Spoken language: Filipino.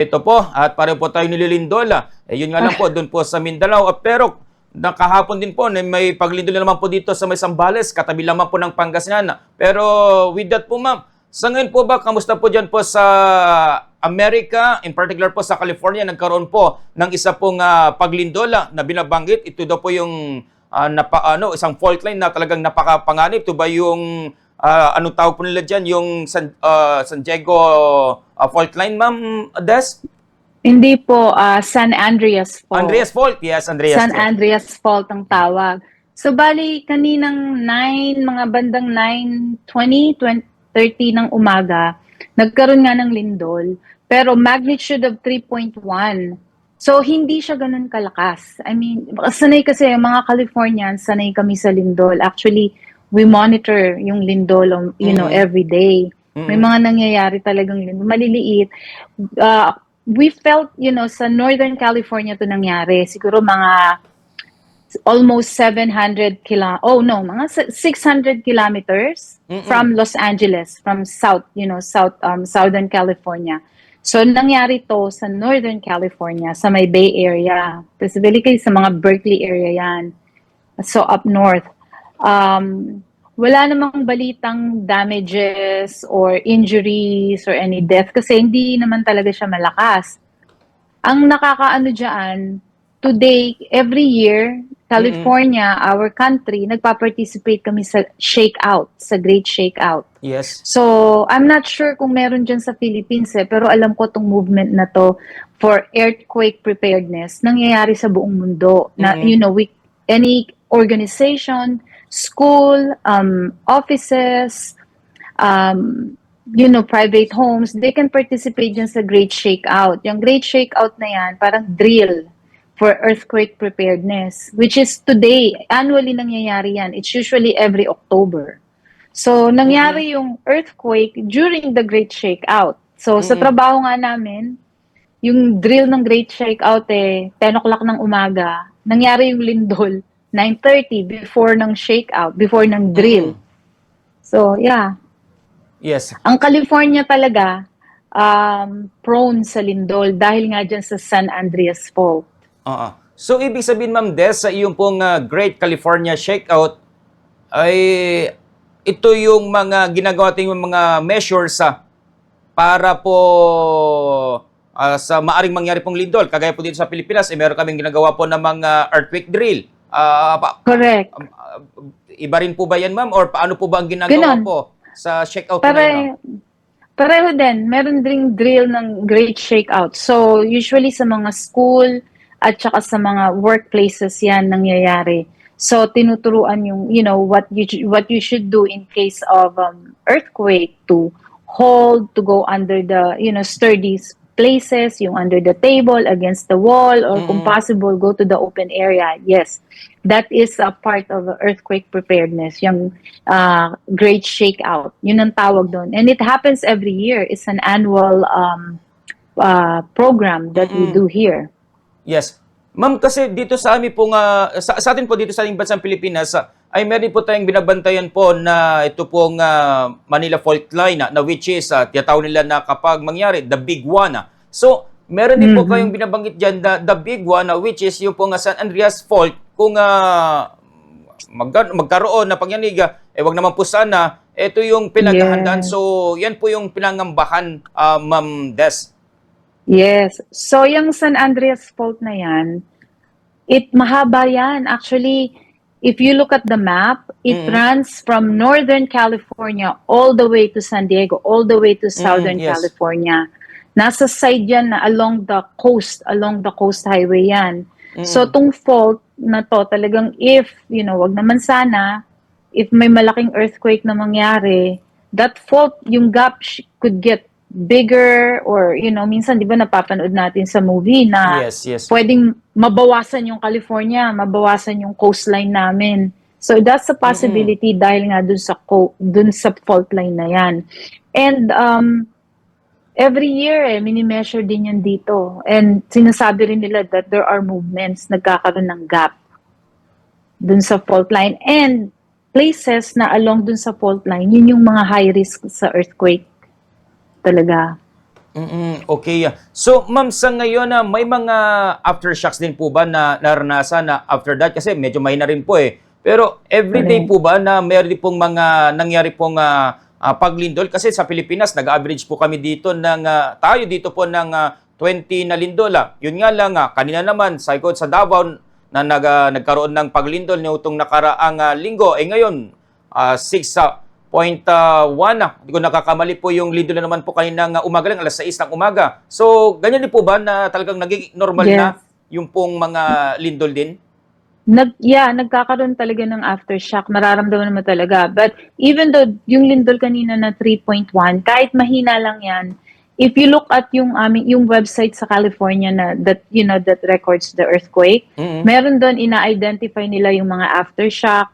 Ito po, at pareho po tayo nililindol. Yun nga lang po, doon po sa Mindanao. Pero nakahapon din po, may paglindol na naman po dito sa may Zambales, katabi lamang po ng Pangasinan. Pero with that po ma'am, sa ngayon po ba, kamusta po dyan po sa Amerika, in particular po sa California, nagkaroon po ng isa pong paglindol na binabanggit. Ito daw po yung isang fault line na talagang napakapanganib. Ito ba yung anong tawag po nila dyan? Yung San Diego fault line, Ma'am Des? Hindi po, San Andreas Fault. Andreas Fault, yes, Andreas. San Andreas Fault ang tawag. So, bali, kaninang mga bandang 9:20, 30 ng umaga, nagkaroon nga ng lindol, pero magnitude of 3.1. So, hindi siya ganun kalakas. I mean, sanay kasi mga Californians, sanay kami sa lindol. Actually, we monitor yung lindol, every day. May mga nangyayari talagang lindol. Maliliit. We felt, sa Northern California to nangyari. Siguro mga almost 600 kilometers from Los Angeles, from Southern California. So, nangyari to sa Northern California, sa may Bay Area. Specifically sa mga Berkeley area yan. So, up north. Wala namang balitang damages or injuries or any death kasi hindi naman talaga siya malakas. Ang nakakaano dyan, today, every year, California, our country, nagpa-participate kami sa shakeout, sa Great Shakeout. Yes. So, I'm not sure kung meron dyan sa Philippines pero alam ko tong movement na to for earthquake preparedness, nangyayari sa buong mundo. Na, any organization, school, offices, private homes, they can participate dyan sa Great Shakeout. Yung Great Shakeout na yan, parang drill for earthquake preparedness, which is today, annually nangyayari yan. It's usually every October. So, nangyari yung earthquake during the Great Shakeout. So, sa trabaho nga namin, yung drill ng Great Shakeout 10 o'clock ng umaga, nangyari yung lindol, 9:30 before ng shakeout, before ng drill. So, yeah. Yes. Ang California talaga, prone sa lindol dahil nga dyan sa San Andreas Fault. So, ibig sabihin, Ma'am Des, sa iyong pong Great California Shakeout, ay ito yung mga ginagawa natin yung mga measures para po sa maaring mangyari pong lindol. Kagaya po dito sa Pilipinas, meron kaming ginagawa po ng mga earthquake drill. Correct. Iba rin po ba yan, ma'am? Or paano po ba ang ginagawa po sa shakeout na yun? Pareho din. Meron ding drill ng Great Shakeout. So, usually sa mga school at saka sa mga workplaces yan nangyayari. So, tinuturuan yung, what you should do in case of earthquake, to hold, to go under the, sturdy places, yung under the table, against the wall, or kung possible, go to the open area. Yes, that is a part of earthquake preparedness, yung Great Shakeout. Yun ang tawag doon. And it happens every year. It's an annual program that we do here. Yes. Ma'am, kasi dito sa amin pong, sa atin po dito sa ating bansang Pilipinas, ay meron po tayong binabantayan po na ito pong Manila Fault Line na which is, tiyatawag nila na kapag mangyari, the big one. So, meron din po kayong binabanggit dyan, the big one, which is yung pong San Andreas Fault, kung magkaroon na pangyanig, wag naman po sana, ito yung pinaghahandaan. Yes. So, yan po yung pinangambahan, Ma'am Des. Yes. So, yung San Andreas Fault na yan, mahaba yan. Actually, if you look at the map, it runs from Northern California all the way to San Diego, all the way to Southern California. Nasa side yan na along the coast highway yan. So, tong fault na to, talagang if, wag naman sana, if may malaking earthquake na mangyari, that fault, yung gap could get bigger or, minsan, di ba napapanood natin sa movie na pwedeng mabawasan yung California, mabawasan yung coastline namin. So, that's a possibility dahil nga dun sa fault line na yan. And, every year, mini-measure din yan dito. And sinasabi rin nila that there are movements, nagkakaroon ng gap dun sa fault line. And places na along dun sa fault line, yun yung mga high risk sa earthquake talaga. Okay. So, ma'am, sa ngayon na may mga aftershocks din po ba na naranasan na after that? Kasi medyo mahina rin po eh. Pero everyday Correct. po ba na mayroon din pong mga nangyari pong paglindol? Kasi sa Pilipinas, nag-average po kami dito tayo dito po ng 20 na lindol. Yun nga lang, kanina naman, sa ikot sa Davao, na nagkaroon ng paglindol nitong nakaraang linggo. Eh ngayon, 6.1 na. Hindi ko nakakamali po yung lindol na naman po kaninang umaga lang, alas 6 ng umaga. So, ganyan din po ba na talagang naging normal na Yes. yung pong mga lindol din? Nagkakaroon talaga ng aftershock. Nararamdaman mo talaga. But even though yung lindol kanina na 3.1, kahit mahina lang yan, if you look at yung website sa California na that records the earthquake, Mm-hmm. meron doon ina-identify nila yung mga aftershock,